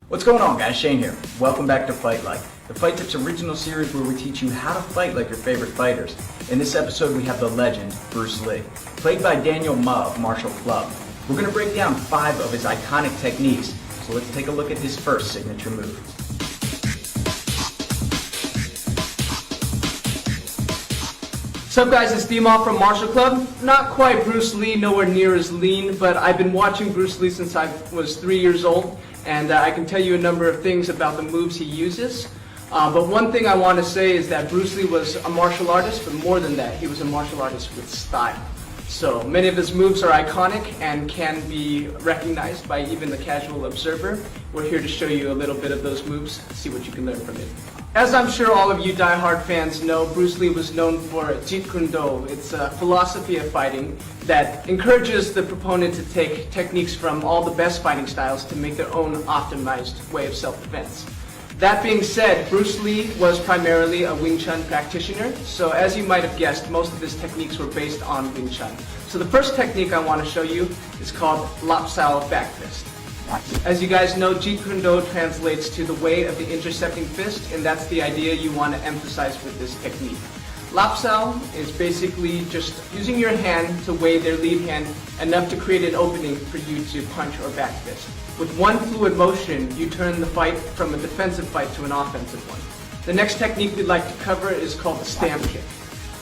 What's going on, guys? Shane here. Welcome back to Fight Like, the Fight Tips original series where we teach you how to fight like your favorite fighters. In this episode, we have the legend, Bruce Lee, played by Daniel Ma of Martial Club. We're going to break down 5 of his iconic techniques, so let's take a look at his first signature move. What's up, guys? It's D-Ma from Martial Club. Not quite Bruce Lee, nowhere near as lean, but I've been watching Bruce Lee since I was 3 years old, and I can tell you a number of things about the moves he uses. But one thing I want to say is that Bruce Lee was a martial artist, but more than that, he was a martial artist with style. So many of his moves are iconic and can be recognized by even the casual observer. We're here to show you a little bit of those moves, see what you can learn from it. As I'm sure all of you die-hard fans know, Bruce Lee was known for Jeet Kune Do. It's a philosophy of fighting that encourages the proponent to take techniques from all the best fighting styles to make their own optimized way of self-defense. That being said, Bruce Lee was primarily a Wing Chun practitioner, so as you might have guessed, most of his techniques were based on Wing Chun. So the first technique I want to show you is called Lap Sao back fist. As you guys know, Jeet Kune Do translates to the way of the intercepting fist, and that's the idea you want to emphasize with this technique. Lap Sao is basically just using your hand to weigh their lead hand enough to create an opening for you to punch or back fist. With one fluid motion, you turn the fight from a defensive fight to an offensive one. The next technique we'd like to cover is called the stamp kick.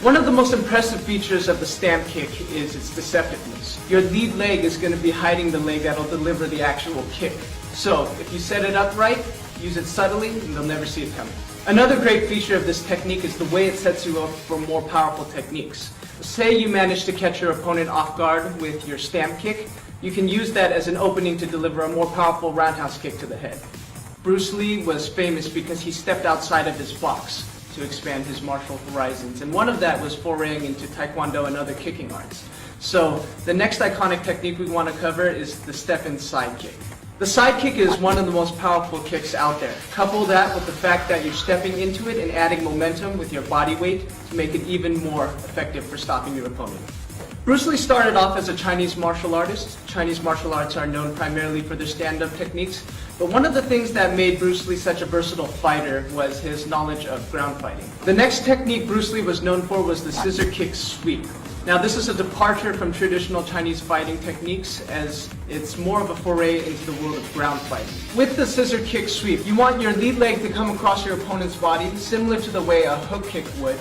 One of the most impressive features of the stamp kick is its deceptiveness. Your lead leg is going to be hiding the leg that'll deliver the actual kick. So if you set it up right, use it subtly, and they'll never see it coming. Another great feature of this technique is the way it sets you up for more powerful techniques. Say you manage to catch your opponent off guard with your stamp kick, you can use that as an opening to deliver a more powerful roundhouse kick to the head. Bruce Lee was famous because he stepped outside of his box to expand his martial horizons, and one of that was foraying into Taekwondo and other kicking arts. So the next iconic technique we want to cover is the step-in side kick. The side kick is one of the most powerful kicks out there. Couple that with the fact that you're stepping into it and adding momentum with your body weight to make it even more effective for stopping your opponent. Bruce Lee started off as a Chinese martial artist. Chinese martial arts are known primarily for their stand-up techniques, but one of the things that made Bruce Lee such a versatile fighter was his knowledge of ground fighting. The next technique Bruce Lee was known for was the scissor kick sweep. Now this is a departure from traditional Chinese fighting techniques, as it's more of a foray into the world of ground fighting. With the scissor kick sweep, you want your lead leg to come across your opponent's body similar to the way a hook kick would.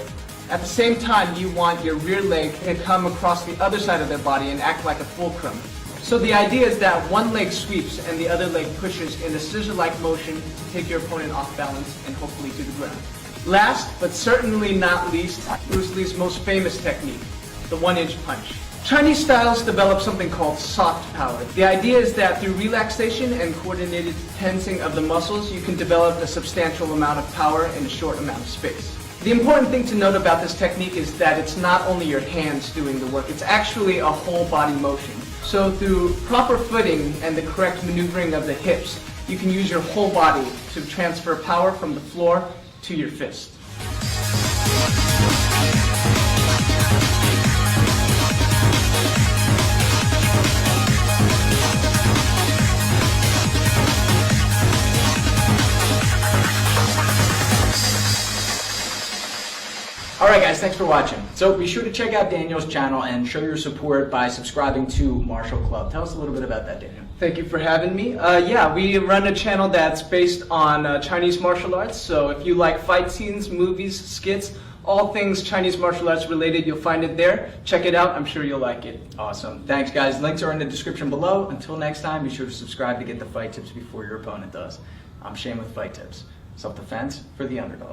At the same time, you want your rear leg to come across the other side of their body and act like a fulcrum. So the idea is that one leg sweeps and the other leg pushes in a scissor-like motion to take your opponent off balance and hopefully to the ground. Last, but certainly not least, Bruce Lee's most famous technique, the 1-inch punch. Chinese styles develop something called soft power. The idea is that through relaxation and coordinated tensing of the muscles, you can develop a substantial amount of power in a short amount of space. The important thing to note about this technique is that it's not only your hands doing the work, it's actually a whole body motion. So through proper footing and the correct maneuvering of the hips, you can use your whole body to transfer power from the floor to your fist. Alright guys, thanks for watching. So be sure to check out Daniel's channel and show your support by subscribing to Martial Club. Tell us a little bit about that, Daniel. Thank you for having me. Yeah, we run a channel that's based on Chinese martial arts, so if you like fight scenes, movies, skits, all things Chinese martial arts related, you'll find it there. Check it out, I'm sure you'll like it. Awesome. Thanks guys. Links are in the description below. Until next time, be sure to subscribe to get the fight tips before your opponent does. I'm Shane with Fight Tips. Self-defense for the underdog.